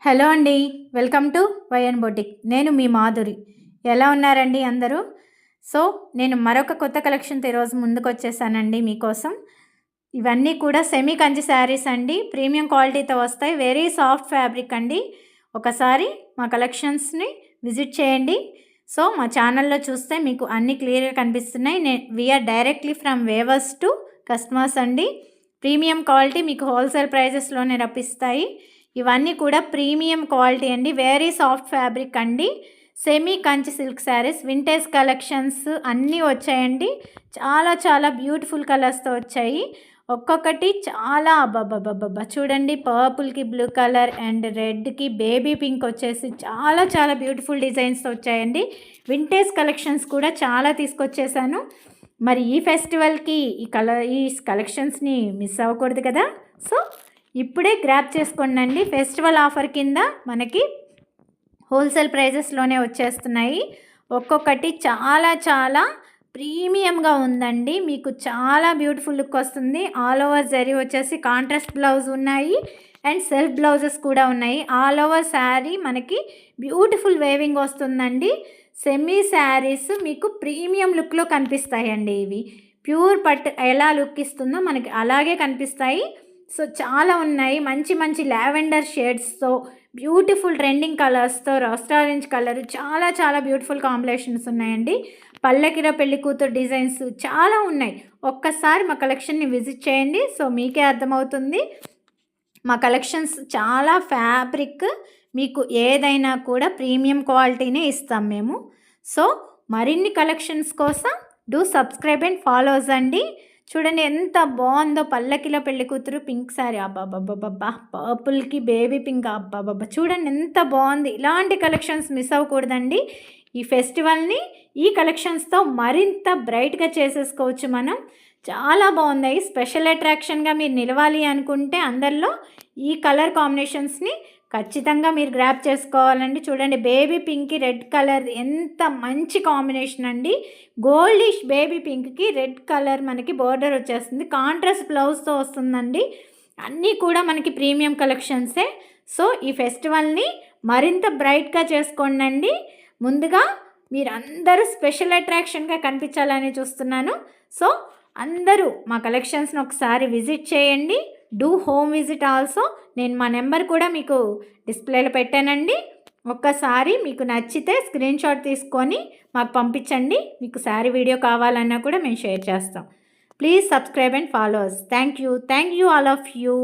Hello అండి. Welcome to YN boutique. నేను మీ మాధురి. ఎలా ఉన్నారండి అందరూ? నేను మరొక కొత్త కలెక్షన్‌తో ఈరోజు ముందుకొచ్చేసానండి మీకోసం. ఇవన్నీ కూడా సెమీ కంచి శారీస్ అండి. ప్రీమియం క్వాలిటీతో వస్తాయి. వెరీ సాఫ్ట్ ఫ్యాబ్రిక్ అండి. ఒకసారి మా కలెక్షన్స్‌ని విజిట్ చేయండి. మా ఛానల్‌లో చూస్తే మీకు అన్నీ క్లియర్‌గా కనిపిస్తున్నాయి. We are directly from weavers to customers అండి. ప్రీమియం క్వాలిటీ మీకు హోల్సేల్ ప్రైజెస్‌లోనే రప్పిస్తాయి. ఇవన్నీ కూడా ప్రీమియం క్వాలిటీ అండి. వెరీ సాఫ్ట్ ఫ్యాబ్రిక్ అండి. Semi Kanchi silk sarees vintage collections అన్నీ వచ్చాయండి. చాలా చాలా బ్యూటిఫుల్ కలర్స్తో వచ్చాయి. ఒక్కొక్కటి చాలా అబ్బబ్బబ్బబ్బబ్బా చూడండి. పర్పుల్కి బ్లూ కలర్ అండ్ రెడ్కి బేబీ పింక్ వచ్చేసి చాలా చాలా బ్యూటిఫుల్ డిజైన్స్తో వచ్చాయండి. వింటేజ్ కలెక్షన్స్ కూడా చాలా తీసుకొచ్చేసాను. మరి ఈ ఫెస్టివల్కి ఈ కలెక్షన్స్ని మిస్ అవ్వకూడదు కదా. ఇప్పుడే గ్రాప్ చేసుకోండి. ఫెస్టివల్ ఆఫర్ కింద మనకి హోల్సేల్ ప్రైజెస్లోనే వచ్చేస్తున్నాయి. ఒక్కొక్కటి చాలా చాలా ప్రీమియంగా ఉందండి. మీకు చాలా బ్యూటిఫుల్ లుక్ వస్తుంది. ఆల్ ఓవర్ జరీ వచ్చేసి కాంట్రాస్ట్ బ్లౌజ్ ఉన్నాయి అండ్ సెల్ఫ్ బ్లౌజెస్ కూడా ఉన్నాయి. ఆల్ ఓవర్ శారీ మనకి బ్యూటిఫుల్ వేవింగ్ వస్తుందండి. సెమీ శారీస్ మీకు ప్రీమియం లుక్లో కనిపిస్తాయండి. ఇవి ప్యూర్ పట్టు ఎలా లుక్ ఇస్తుందో మనకి అలాగే కనిపిస్తాయి. చాలా ఉన్నాయి. మంచి మంచి లావెండర్ షేడ్స్తో బ్యూటిఫుల్ ట్రెండింగ్ కలర్స్తో రస్ట్ ఆరెంజ్ కలర్ చాలా చాలా బ్యూటిఫుల్ కాంబినేషన్స్ ఉన్నాయండి. పల్లకిలో పెళ్లి కూతురు డిజైన్స్ చాలా ఉన్నాయి. ఒక్కసారి మా కలెక్షన్ని విజిట్ చేయండి. మీకే అర్థమవుతుంది. మా కలెక్షన్స్ చాలా ఫ్యాబ్రిక్ మీకు ఏదైనా కూడా ప్రీమియం క్వాలిటీనే ఇస్తాం మేము. మరిన్ని కలెక్షన్స్ కోసం డూ సబ్స్క్రైబ్ అండ్ ఫాలోస్ అండి. చూడండి ఎంత బాగుందో. పల్లకిలో పెళ్లి కూతురు పింక్ శారీ అబ్బాబ్బాబ్బా, పర్పుల్కి బేబీ పింక్ అబ్బాబ్బా చూడండి ఎంత బాగుంది. ఇలాంటి కలెక్షన్స్ మిస్ అవ్వకూడదండి. ఈ ఫెస్టివల్ని ఈ కలెక్షన్స్తో మరింత బ్రైట్గా చేసేసుకోవచ్చు మనం. చాలా బాగుంది. స్పెషల్ అట్రాక్షన్గా మీరు నిలవాలి అనుకుంటే అందరిలో ఈ కలర్ కాంబినేషన్స్ని ఖచ్చితంగా మీరు గ్రాప్ చేసుకోవాలండి. చూడండి బేబీ పింక్కి రెడ్ కలర్ ఎంత మంచి కాంబినేషన్ అండి. గోల్డిష్ బేబీ పింక్కి రెడ్ కలర్ మనకి బోర్డర్ వచ్చేస్తుంది. కాంట్రాస్ట్ బ్లౌజ్తో వస్తుందండి. అన్నీ కూడా మనకి ప్రీమియం కలెక్షన్సే. ఈ ఫెస్టివల్ని మరింత బ్రైట్గా చేసుకోండి. ముందుగా మీరు అందరూ స్పెషల్ అట్రాక్షన్గా కనిపించాలని చూస్తున్నాను. అందరూ మా కలెక్షన్స్ని ఒకసారి విజిట్ చేయండి. Do home visit also. నేను మా నెంబర్ కూడా మీకు డిస్ప్లేలో పెట్టానండి. ఒక్కసారి మీకు నచ్చితే స్క్రీన్ షాట్ తీసుకొని మాకు పంపించండి. మీకు శారీ వీడియో కావాలన్నా కూడా మేము షేర్ చేస్తాం. Please subscribe and follow us. Thank you all of you.